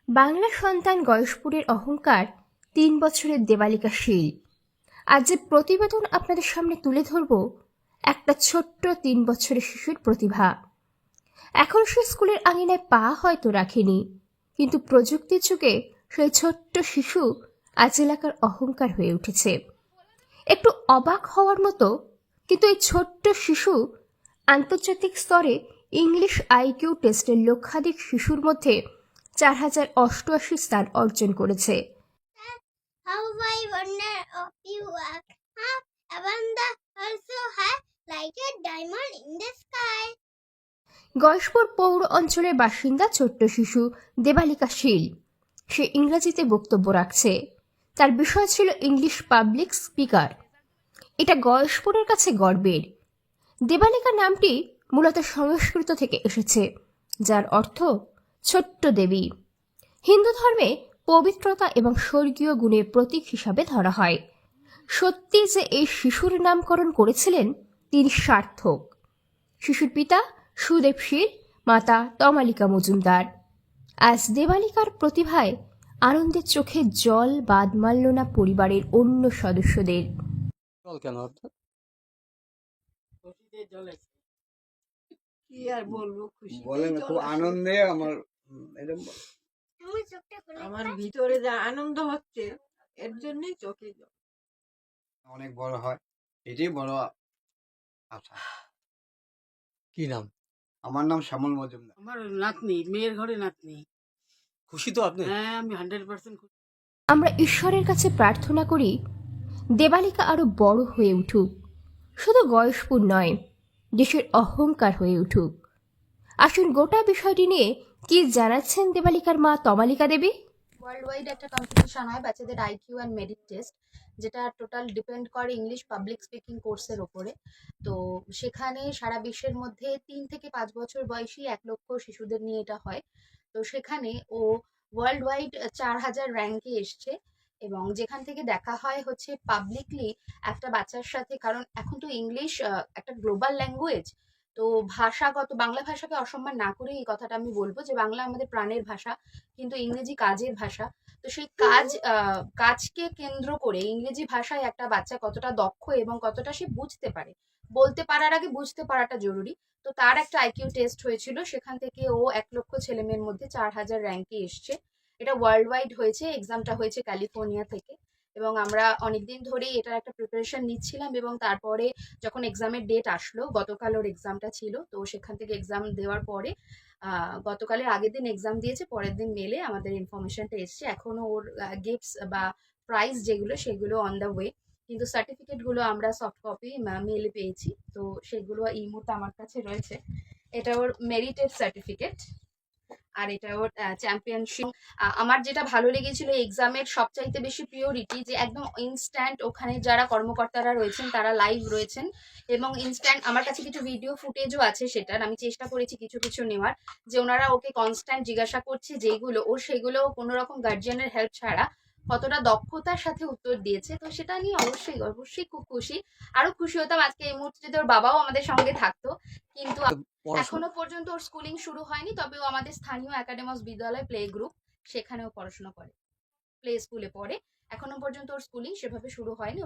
বাংলা সন্তান গয়েশপুরের অহংকার ৩ বছরের দেবালিকা শীল। আজ যে প্রতিবেদন আপনাদের সামনে তুলে ধরব একটা ছোট্ট ৩ বছরের শিশুর প্রতিভা। এখন সে স্কুলের আঙিনায় পা হয়তো রাখেনি, কিন্তু প্রযুক্তির যুগে সেই ছোট্ট শিশু আজ এলাকার অহংকার হয়ে উঠেছে। একটু অবাক হওয়ার মতো, কিন্তু এই ছোট্ট শিশু আন্তর্জাতিক স্তরে ইংলিশ আইকিউ টেস্টের লক্ষাধিক শিশুর মধ্যে ৪,০৮৮ স্থান অর্জন করেছে। How I wonder of you are half Avanda also has like a diamond in the sky. Gayeshpur পৌর অঞ্চলের বাসিন্দা ছোট্ট শিশু দেবালিকা শীল। সে ইংরেজিতে বক্তব্য রাখছে। তার বিষয় ছিল ইংলিশ পাবলিক স্পিকার। এটা গয়েশপুরের কাছে গর্বের। দেবালিকা নামটি মূলত সংস্কৃত থেকে এসেছে, যার অর্থ ছোট্ট দেবী। হিন্দু ধর্মে পবিত্রতা এবং স্বর্গীয় গুণের প্রতীক হিসাবে ধরা হয়। সত্যি যে এই শিশুর নামকরণ করেছিলেন তিনি সার্থক। শিশুর পিতা সুদেব শীল, মাতা তমালিকা মজুমদার। আজ দেবালিকার প্রতিভায় আনন্দের চোখে জল বাদ মানল না পরিবারের অন্য সদস্যদের। কেন অর্থাৎ কি আর বলবো, খুশি বলেন, খুব আনন্দে আমার আমার ভিতরে যা আনন্দ হচ্ছে এর জন্যই চোখে জল। অনেক বড় হয়, এটাই বড় আশা। কি নাম? আমার নাম শ্যামল মজুমদার। আমার নাতনি, মেয়ের ঘরে নাতনি। খুশি তো আপনি? হ্যাঁ, আমি 100% খুশি। আমরা ঈশ্বরের কাছে প্রার্থনা করি দেবালিকা আরো বড় হয়ে উঠুক, শুধু গয়েশপুর নয়, দেশের অহংকার হয়ে উঠুক। আসুন গোটা বিষয়টি নিয়ে কি জানাচ্ছেন দেবালিকার মা তমালিকা দেবী। ওয়ার্ল্ড ওয়াইড একটা কম্পিটিশন হয় বাচ্চাদের আইকিউ অ্যান্ড মেরিট টেস্ট, যেটা টোটাল ডিপেন্ড করে ইংলিশ পাবলিক স্পিকিং কোর্সের ওপরে। তো সেখানে সারা বিশ্বের মধ্যে ৩ থেকে ৫ বছর বয়সী ১ লক্ষ শিশুদের নিয়ে এটা হয়। তো সেখানে ও ওয়ার্ল্ড ওয়াইড ৪,০০০ র্যাঙ্কে এসছে, এবং যেখান থেকে দেখা হয় হচ্ছে পাবলিকলি একটা বাচ্চার সাথে, কারণ এখন তো ইংলিশ একটা গ্লোবাল ল্যাঙ্গুয়েজ। তো ভাষাগত বাংলা ভাষাকে অসম্মান না করে এই কথাটা আমি বলবো যে বাংলা আমাদের প্রাণের ভাষা, কিন্তু ইংরেজি কাজের ভাষা। তো সেই কাজকে কেন্দ্র করে ইংরেজি ভাষায় একটা বাচ্চা কতটা দক্ষ এবং কতটা সে বুঝতে পারে, বলতে পারার আগে বুঝতে পারাটা জরুরি। তো তার একটা আইকিউ টেস্ট হয়েছিল, সেখান থেকে ও ১ লক্ষ ছেলে মেয়ের মধ্যে ৪,০০০ র্যাঙ্কে এসছে। এটা ওয়ার্ল্ড ওয়াইড হয়েছে, এক্সামটা হয়েছে ক্যালিফোর্নিয়া থেকে। এবং আমরা অনেকদিন ধরেই এটার একটা প্রিপারেশন নিচ্ছিলাম, এবং তারপরে যখন এক্সামের ডেট আসলো, গতকাল ওর এক্সামটা ছিল, তো সেখান থেকে এক্সাম দেওয়ার পরে গতকালের আগের দিন এক্সাম দিয়েছে, পরের দিন মেলে আমাদের ইনফরমেশনটা এসছে। এখনো ওর গিফটস বা প্রাইজ যেগুলো সেগুলো অন দ্য ওয়ে, কিন্তু সার্টিফিকেটগুলো আমরা সফট কপি মেলে পেয়েছি। তো সেগুলো এই মুহূর্তে আমার কাছে রয়েছে। এটা ওর মেরিটেড সার্টিফিকেট, আর এটা ওর চ্যাম্পিয়নশিপ। আমার যেটা ভালো লেগেছিল এক্সামের সবচাইতে বেশি প্রিয়োরিটি, যে একদম ইনস্ট্যান্ট ওখানে যারা কর্মকর্তারা রয়েছেন তারা লাইভ রয়েছেন, এবং ইনস্ট্যান্ট আমার কাছে কিছু ভিডিও ফুটেজও আছে সেটার, আমি চেষ্টা করেছি কিছু কিছু নেওয়ার, যে ওনারা ওকে কনস্ট্যান্ট জিজ্ঞাসা করছে যেগুলো ও সেগুলো কোনো রকম গার্জিয়ানের হেল্প ছাড়া কতটা দক্ষতার সাথে উত্তর দিয়েছে। তো সেটা নিয়ে অবশ্যই অবশ্যই খুব খুশি। আরো খুশি হতাম আজকে এই মুহূর্তে যদি ওর বাবাও আমাদের সঙ্গে থাকতো, কিন্তু এখনো পর্যন্ত ওর স্কুলিং শুরু হয়নি। তবে ও আমাদের স্থানীয় একাডেমস বিদ্যালয় প্লে গ্রুপ, সেখানেও পড়াশোনা করে, প্লে স্কুলে পড়ে। এখনো পর্যন্ত ওর স্কুলিং সেভাবে শুরু হয়নি।